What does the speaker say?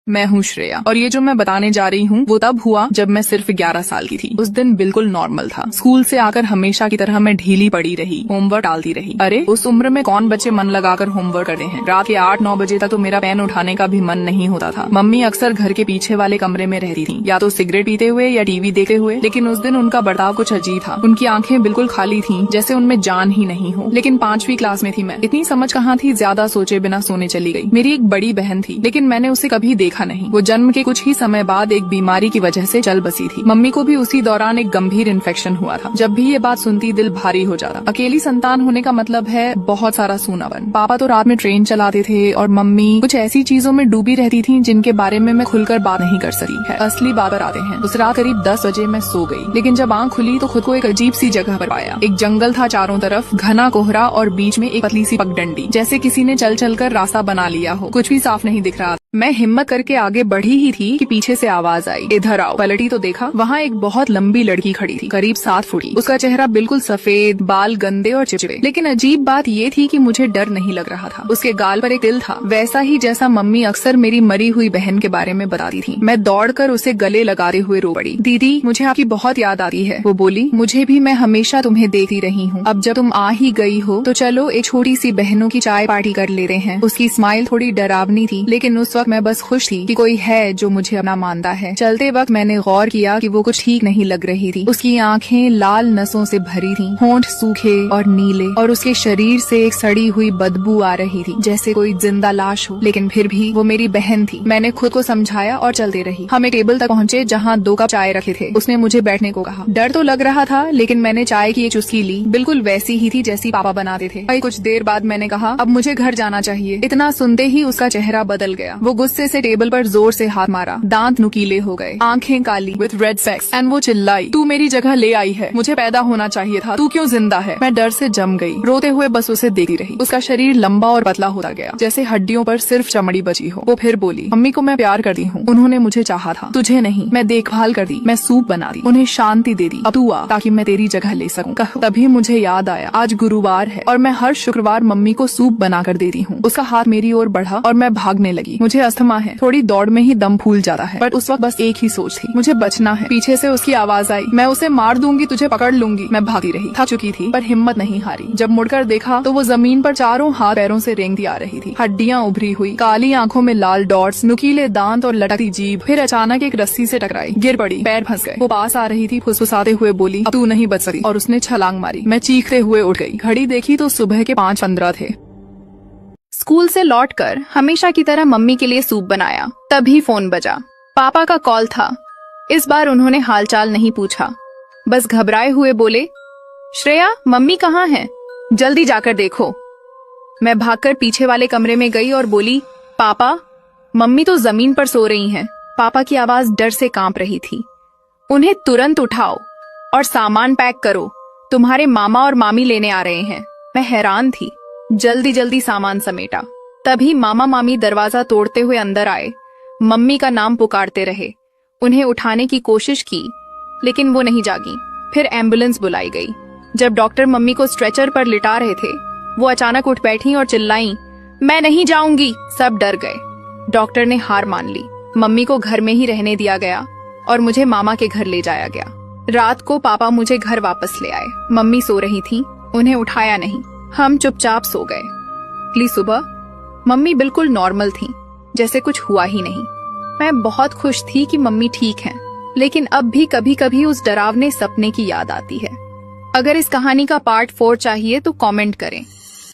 मैं हूँ श्रेया और ये जो मैं बताने जा रही हूँ वो तब हुआ जब मैं सिर्फ 11 साल की थी। उस दिन बिल्कुल नॉर्मल था। स्कूल से आकर हमेशा की तरह मैं ढीली पड़ी रही, होमवर्क टालती रही। अरे उस उम्र में कौन बच्चे मन लगाकर होमवर्क करते हैं। रात के 8-9 बजे तक तो मेरा पेन उठाने का भी मन नहीं होता था। मम्मी अक्सर घर के पीछे वाले कमरे में रहती थी, या तो सिगरेट पीते हुए या टीवी देखते हुए। लेकिन उस दिन उनका बर्ताव कुछ अजीब था। उनकी आंखें बिल्कुल खाली थी, जैसे उनमें जान ही नहीं हो। लेकिन 5वीं क्लास में थी मैं, इतनी समझ कहाँ थी, ज्यादा सोचे बिना सोने चली गई। मेरी एक बड़ी बहन थी, लेकिन मैंने उसे कभी देखा नहीं। वो जन्म के कुछ ही समय बाद एक बीमारी की वजह से चल बसी थी। मम्मी को भी उसी दौरान एक गंभीर इन्फेक्शन हुआ था। जब भी ये बात सुनती दिल भारी हो जाता। अकेली संतान होने का मतलब है बहुत सारा सूनापन। पापा तो रात में ट्रेन चलाते थे और मम्मी कुछ ऐसी चीजों में डूबी रहती थी जिनके बारे में मैं खुलकर बात नहीं कर सकी है। असली बात पर आते हैं। उस रात करीब 10 बजे मैं सो गई, लेकिन जब आँख खुली तो खुद को एक अजीब सी जगह पर पाया। एक जंगल था चारों तरफ, घना कोहरा और बीच में एक पतली सी पगडंडी, जैसे किसी ने चल चल कर रास्ता बना लिया हो। कुछ भी साफ नहीं दिख रहा। मैं हिम्मत करके आगे बढ़ी ही थी कि पीछे से आवाज आई, इधर आओ। पलटी तो देखा, वहाँ एक बहुत लंबी लड़की खड़ी थी, करीब 7 फुट की। उसका चेहरा बिल्कुल सफेद, बाल गंदे और चिपचिपे। लेकिन अजीब बात ये थी कि मुझे डर नहीं लग रहा था। उसके गाल पर एक तिल था, वैसा ही जैसा मम्मी अक्सर मेरी मरी हुई बहन के बारे में बताती थी। मैं दौड़कर उसे गले लगाते हुए रो पड़ी। दीदी, मुझे आपकी बहुत याद आती है। वो बोली, मुझे भी, मैं हमेशा तुम्हें देखती रही हूँ। अब जब तुम आ ही गई हो तो चलो एक छोटी सी बहनों की चाय पार्टी कर लेते हैं। उसकी स्माइल थोड़ी डरावनी थी, लेकिन उस वक्त मैं बस खुश थी कि कोई है जो मुझे अपना मानता है। चलते वक्त मैंने गौर किया कि वो कुछ ठीक नहीं लग रही थी। उसकी आंखें लाल नसों से भरी थीं, होंठ सूखे और नीले, और उसके शरीर से एक सड़ी हुई बदबू आ रही थी, जैसे कोई जिंदा लाश हो। लेकिन फिर भी वो मेरी बहन थी। मैंने खुद को समझाया और चलते रही। हम एक टेबल तक पहुँचे जहाँ 2 कप चाय रखे थे। उसने मुझे बैठने को कहा। डर तो लग रहा था, लेकिन मैंने चाय की एक चुस्की ली। बिल्कुल वैसी ही थी जैसी पापा बनाते थे। भाई कुछ देर बाद मैंने कहा, अब मुझे घर जाना चाहिए। इतना सुनते ही उसका चेहरा बदल गया। वो गुस्से से टेबल पर जोर से हाथ मारा, दांत नुकीले हो गए, आंखें काली विथ रेड स्पेक्स, एंड वो चिल्लाई, तू मेरी जगह ले आई है, मुझे पैदा होना चाहिए था, तू क्यों जिंदा है। मैं डर से जम गई, रोते हुए बस उसे देखती रही। उसका शरीर लंबा और पतला होता गया, जैसे हड्डियों पर सिर्फ चमड़ी बची हो। वो फिर बोली, मम्मी को मैं प्यार करती हूँ, उन्होंने मुझे चाहा था, तुझे नहीं। मैं देखभाल कर दी, मैं सूप बना दी, उन्हें शांति दे दी। अब तू आ ताकि मैं तेरी जगह ले सकूं। तभी मुझे याद आया, आज गुरुवार है और मैं हर शुक्रवार मम्मी को सूप बना कर देती हूँ। उसका हाथ मेरी ओर बढ़ा और मैं भागने लगी। मुझे अस्थमा है, थोड़ी दौड़ में ही दम फूल जाता है, बट उस वक्त बस एक ही सोच थी, मुझे बचना है। पीछे से उसकी आवाज आई, मैं उसे मार दूंगी, तुझे पकड़ लूंगी। मैं भागती रही, थक चुकी थी पर हिम्मत नहीं हारी। जब मुड़कर देखा तो वो जमीन पर चारों हाथ पैरों से रेंगती आ रही थी, हड्डियां उभरी हुई, काली आंखों में लाल डॉट्स, नुकीले दांत और लटकती जीभ। फिर अचानक एक रस्सी से टकराई, गिर पड़ी, पैर फंस गए। वो पास आ रही थी, फुसफुसाते हुए बोली, अब तू नहीं बच सकती, और उसने छलांग मारी। मैं चीखते हुए उठ गई। घड़ी देखी तो सुबह के 5:15 थे। स्कूल से लौटकर हमेशा की तरह मम्मी के लिए सूप बनाया। तभी फोन बजा, पापा का कॉल था। इस बार उन्होंने हालचाल नहीं पूछा, बस घबराए हुए बोले, श्रेया, मम्मी कहाँ है, जल्दी जाकर देखो। मैं भागकर पीछे वाले कमरे में गई और बोली, पापा, मम्मी तो जमीन पर सो रही हैं। पापा की आवाज डर से कांप रही थी। उन्हें तुरंत उठाओ और सामान पैक करो, तुम्हारे मामा और मामी लेने आ रहे हैं। मैं हैरान थी, जल्दी जल्दी सामान समेटा। तभी मामा मामी दरवाजा तोड़ते हुए अंदर आए। मम्मी का नाम पुकारते रहे। उन्हें उठाने की कोशिश की, लेकिन वो नहीं जागी। फिर एम्बुलेंस बुलाई गई। जब डॉक्टर मम्मी को स्ट्रेचर पर लिटा रहे थे, वो अचानक उठ बैठी और चिल्लाईं, मैं नहीं जाऊंगी। सब डर गए। डॉक्टर ने हार मान ली। मम्मी को घर में ही रहने दिया गया और मुझे मामा के घर ले जाया गया। रात को पापा मुझे घर वापस ले आए। मम्मी सो रही थी, उन्हें उठाया नहीं। हम चुपचाप सो गए। अगली सुबह मम्मी बिल्कुल नॉर्मल थी, जैसे कुछ हुआ ही नहीं। मैं बहुत खुश थी कि मम्मी ठीक हैं, लेकिन अब भी कभी कभी उस डरावने सपने की याद आती है। अगर इस कहानी का पार्ट 4 चाहिए तो कमेंट करें।